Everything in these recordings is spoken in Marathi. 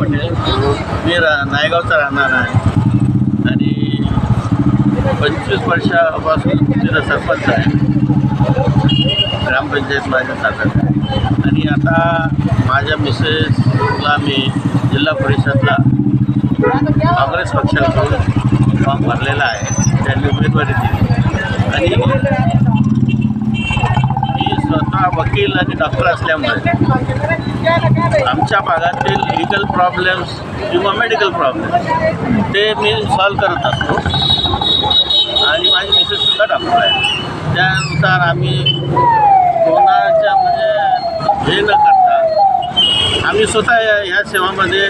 पटेल. मी नायगावचा राहणार आहे आणि 25 वर्षापासून तिथं सरपंच आहे. ग्रामपंचायत माझ्या ताब्यात आहे आणि आता माझ्या मिसेसला मी जिल्हा परिषदला काँग्रेस पक्षाकडून फॉर्म भरलेला आहे. त्यांनी उमेदवारी दिली आणि मी स्वतः वकील आणि डॉक्टर असल्यामुळे आमच्या भागातील लीगल प्रॉब्लेम्स किंवा मेडिकल प्रॉब्लेम्स ते मी सॉल्व करत असतो आणि माझी मिसेससुद्धा डॉक्टर आहे. त्यानुसार आम्ही कोणाच्या म्हणजे हे न करता आम्ही स्वतः ह्या सेवामध्ये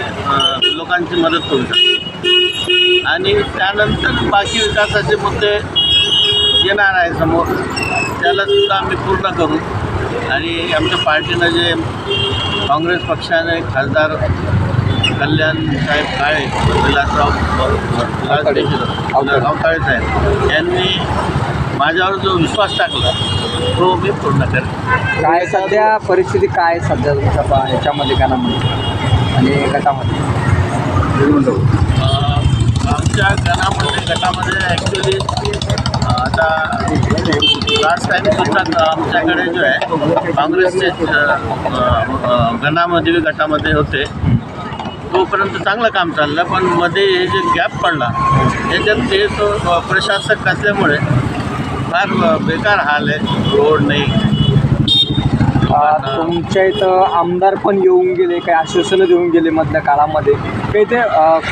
लोकांची मदत करू शकतो आणि त्यानंतर बाकी विकासाचे मुद्दे येणार आहे समोर त्यालासुद्धा आम्ही पूर्ण करू. आणि आमच्या पार्टीनं जे काँग्रेस पक्षाने खासदार कल्याण साहेब काळे विलासराव अवताळे साहेब यांनी माझ्यावर जो विश्वास टाकला तो मी पूर्ण करेन. काय सध्या परिस्थिती काय सध्या तुमच्या ह्याच्यामध्ये गणामध्ये आणि गटामध्ये? आमच्या गटामध्ये ॲक्च्युली आता लास्ट टाईमसुद्धा आमच्याकडे जो आहे काँग्रेसचे गटामध्ये होते तोपर्यंत चांगलं काम चाललं. पण मध्ये हे जे गॅप पडला त्याच्यात ते तो प्रशासक असल्यामुळे फार बेकार हाल आहे. रोड नाही. तुमच्या इथं आमदार पण येऊन गेले, काही आश्वासनं देऊन गेले मधल्या काळामध्ये, काही ते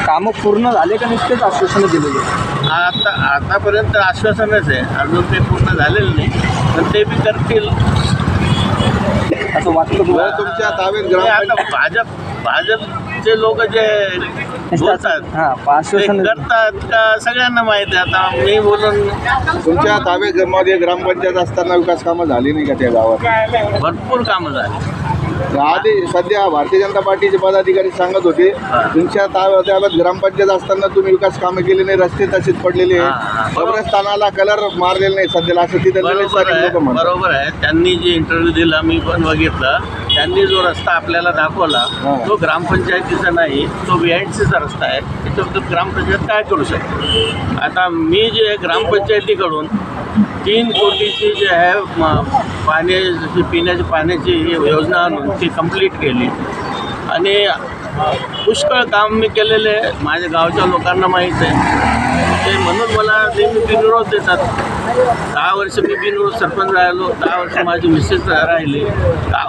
कामं पूर्ण झाले का नुसतेच आश्वासनं दिलेले? आतापर्यंत आश्वासनच आहे, अजून ते पूर्ण झालेलं नाही पण ते बी करतील असं वाटतं तुमच्या ताब्यात भाजपचे लोक जे बोलतात आश्वासन करतात का सगळ्यांना माहिती आहे. आता मी बोलून तुमच्या ताब्यामध्ये ग्रामपंचायत असताना विकास कामं झाली नाही का त्या गावात? भरपूर कामं झाली. आधी सध्या भारतीय जनता पार्टीचे पदाधिकारी सांगत होते तुमच्या ताब्यात ग्रामपंचायत असताना तुम्ही विकास कामं केली नाही, रस्ते तसेच पडलेले आहे, कब्रस्थानाला कलर मारलेला नाही सध्याला, असं तिथे बरोबर आहे. त्यांनी जे इंटरव्ह्यू दिला मी पण बघितलं. त्यांनी जो रस्ता आपल्याला दाखवला तो ग्रामपंचायतीचा नाही, तो VITCचा रस्ता आहे. त्याच्याबद्दल ग्रामपंचायत काय करू शकते? आता मी जे ग्रामपंचायतीकडून 3 कोटीची जे आहे पिण्याची पाण्याची योजना आणून ती कंप्लीट केली आणि पुष्कळ काम मी केलेले आहे. माझ्या गावच्या लोकांना माहीत आहे ते म्हणून मला नेहमी बिनविरोध देतात. 10 वर्ष मी बिनविरोध सरपंच राहिलो, 10 वर्ष माझी मिसेस राहिली.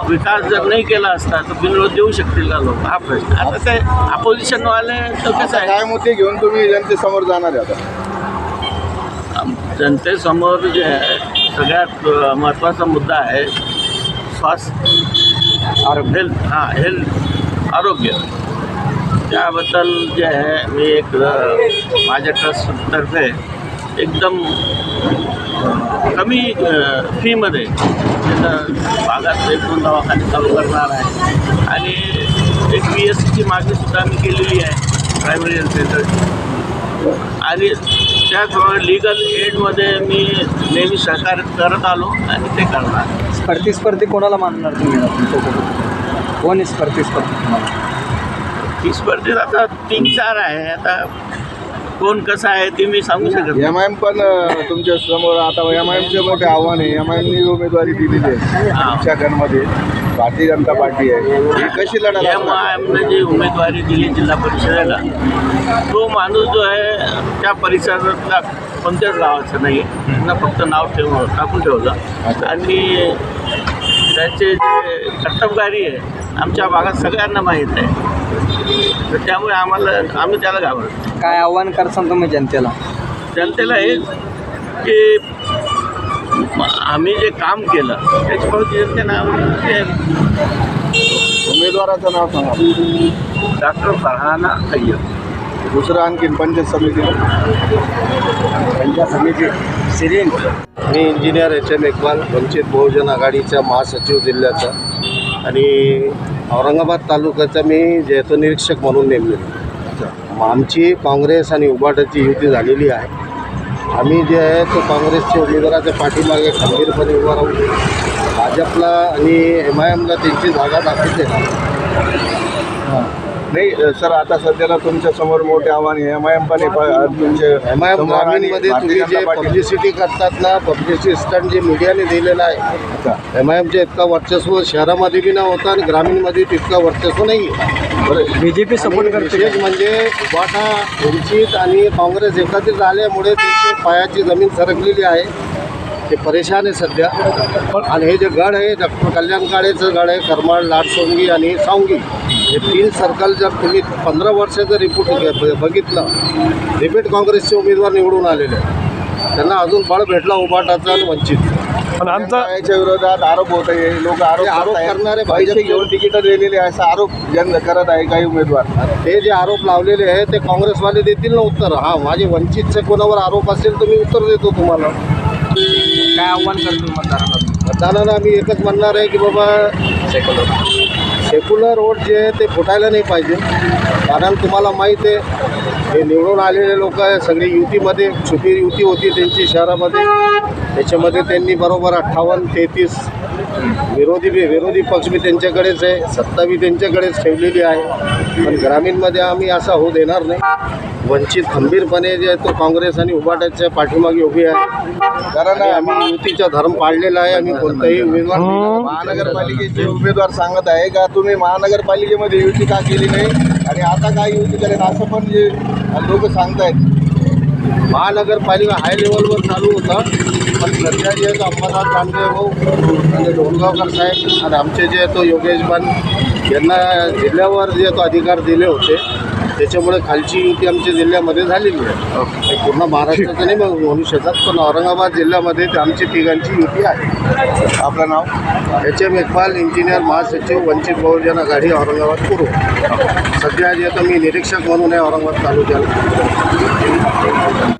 विकास जर नाही केला असता तर बिनविरोध देऊ शकतील का लोक? हा प्रश्न. आता ते अपोजिशनवाले तर कसं आहे, काय मुद्दे घेऊन तुम्ही जनतेसमोर जाणार आहे आता? जनतेसमोर जे आहे सगळ्यात महत्त्वाचा मुद्दा आहे स्वास्थ्य, हेल्थ आरोग्य. त्याबद्दल जे आहे मी एक माझ्या ट्रस्टतर्फे एकदम कमी फीमध्ये त्याचं भागात 1-2 दवाखाने चालू करणार आहे आणि एक PSCची मागणीसुद्धा मी केलेली आहे, प्रायमरी हेल्थ सेंटर. आणि त्याचप्रमाणे लिगल एडमध्ये मी नेहमी सहकार्य करत आलो आणि ते करणार. स्पर्धी कोणाला मानणार तुम्ही तुमच्यासोबत? कोण स्पर्धी तुम्हाला? ती स्पर्धेत आता 3-4 आहे. आता कोण कसं आहे ते मी सांगू शकत नाही. MIM पण तुमच्या समोर आता MIMचे मोठे आव्हान आहे. MIMने उमेदवारी दिलेली आहे तुमच्या गणमध्ये, भारतीय जनता पार्टी आहे, ही कशी लढणार? MIMने जी उमेदवारी दिली जिल्हा परिषदेला तो माणूस जो आहे त्या परिसरातला कोणत्याच गावाचं नाही आहे. त्यांना फक्त नाव टाकून ठेवलं आणि त्याचे जे कर्तबगारी आहे आमच्या भागात सगळ्यांना माहीत आहे. तर त्यामुळे आम्ही त्याला घाबरतो. काय आव्हान करसान तुम्ही जनतेला? जनतेला हेच की आम्ही जे काम केलं त्याच्यामुळे जनतेनं ते उमेदवाराचं नाव सांगा. डॉक्टर फरहाना अय्यब. दुसरं आणखीन पंचायत समिती सिरीन. मी इंजिनियर HM इक्बाल, वंचित बहुजन आघाडीचा महासचिव जिल्ह्याचा आणि औरंगाबाद तालुक्याचा मी जेतो निरीक्षक म्हणून नेमलेलो. आमची काँग्रेस आणि उभाटाची युती झालेली आहे. आम्ही जे आहे तो काँग्रेसच्या उमेदवाराच्या पाठीमागे खंबीरपणे उभा राहू. भाजपला आणि MIMला त्यांची जागा दाखवते नाही सर, आता सध्याला तुमच्या समोर मोठे आव्हान आहे. MIM पण तुमचे MIM समोर आणि ग्रामीणमध्ये भारतीय तुम्ही जे जनता पार्टी- पब्लिसिटी करतात ना, पब्लिसिटी स्टंट जे मीडियाने दिलेलं आहे, अच्छा. MIMचे इतका वर्चस्व शहरामध्ये बी न होता आणि ग्रामीणमध्ये तितका वर्चस्व नाही आहे. बीजेपी सपोर्ट करते विशेष म्हणजे उबाटा, वंचित आणि काँग्रेस एकत्रित आल्यामुळे त्यांची पायाची जमीन सरकलेली आहे. ते परेशान आहे सध्या. आणि हे जे गड आहे, डॉक्टर कल्याण काळेचं गड आहे, करमाळ, लाडसोंगी आणि सावंगी, हे 3 सर्कल जर तुम्ही 15 वर्षाचं रिपोर्ट बघितलं, रिपीट काँग्रेसचे उमेदवार निवडून आलेले आहेत. त्यांना अजून बळ भेटला उबाटाचा आणि वंचित. पण आमचा याच्या विरोधात आरोप होत आहे. लोक आरोप आरोप करणारे पैसे भाजप- घेऊन तिकीट दिलेले आहे, असा आरोप करत आहे काही उमेदवार. ते जे आरोप लावलेले आहे ते काँग्रेसवाले देतील ना उत्तर. हां, माझे वंचितचे कोणावर आरोप असेल तर मी उत्तर देतो तुम्हाला. काय आव्हान करतो मतदारांना? मतदारांना आम्ही एकच म्हणणार आहे की बाबा सेक्युलर वोट जे आहे ते फुटायला नाही पाहिजे. कारण तुम्हाला माहीत आहे, हे निवडून आलेले लोक आहे सगळी युतीमध्ये, छुपी युती होती त्यांची शहरामध्ये. त्याच्यामध्ये त्यांनी बरोबर 58-33 विरोधी पक्ष बी त्यांच्याकडेच आहे, सत्ता बी त्यांच्याकडेच ठेवलेली आहे. पण ग्रामीणमध्ये आम्ही असा होऊ देणार नाही. वंचित खंबीरपणे जे आहे तो काँग्रेस आणि उभाटाच्या पाठीमागे उभी आहे. कारण आणि आम्ही युतीचा धर्म पाळलेला आहे. आम्ही कोणताही उमेदवार महानगरपालिकेचे उमेदवार सांगत आहे का तुम्ही महानगरपालिकेमध्ये युती का केली नाही आणि आता काय युती करेल, असं पण जे लोक सांगतायत. महानगरपालिका हाय लेवलवर चालू होता. पण सध्या जे आहे तो अंबरनाथ दानवे भाऊ आणि डोंगरगावकर साहेब आणि आमचे जे आहे तो योगेश बान यांना जिल्ह्यावर जे तो अधिकार दिले होते, त्याच्यामुळे खालची युती आमच्या जिल्ह्यामध्ये झालेली आहे. हे पूर्ण महाराष्ट्राचं नाही म्हणू शकत, पण औरंगाबाद जिल्ह्यामध्ये ते आमची तिघांची युती आहे. आपलं नाव? HM इक्बाल, इंजिनियर, महासचिव, वंचित बहुजन आघाडी, औरंगाबाद पूर्व. सध्या जे तर मी निरीक्षक म्हणून आहे औरंगाबाद तालुक्याला.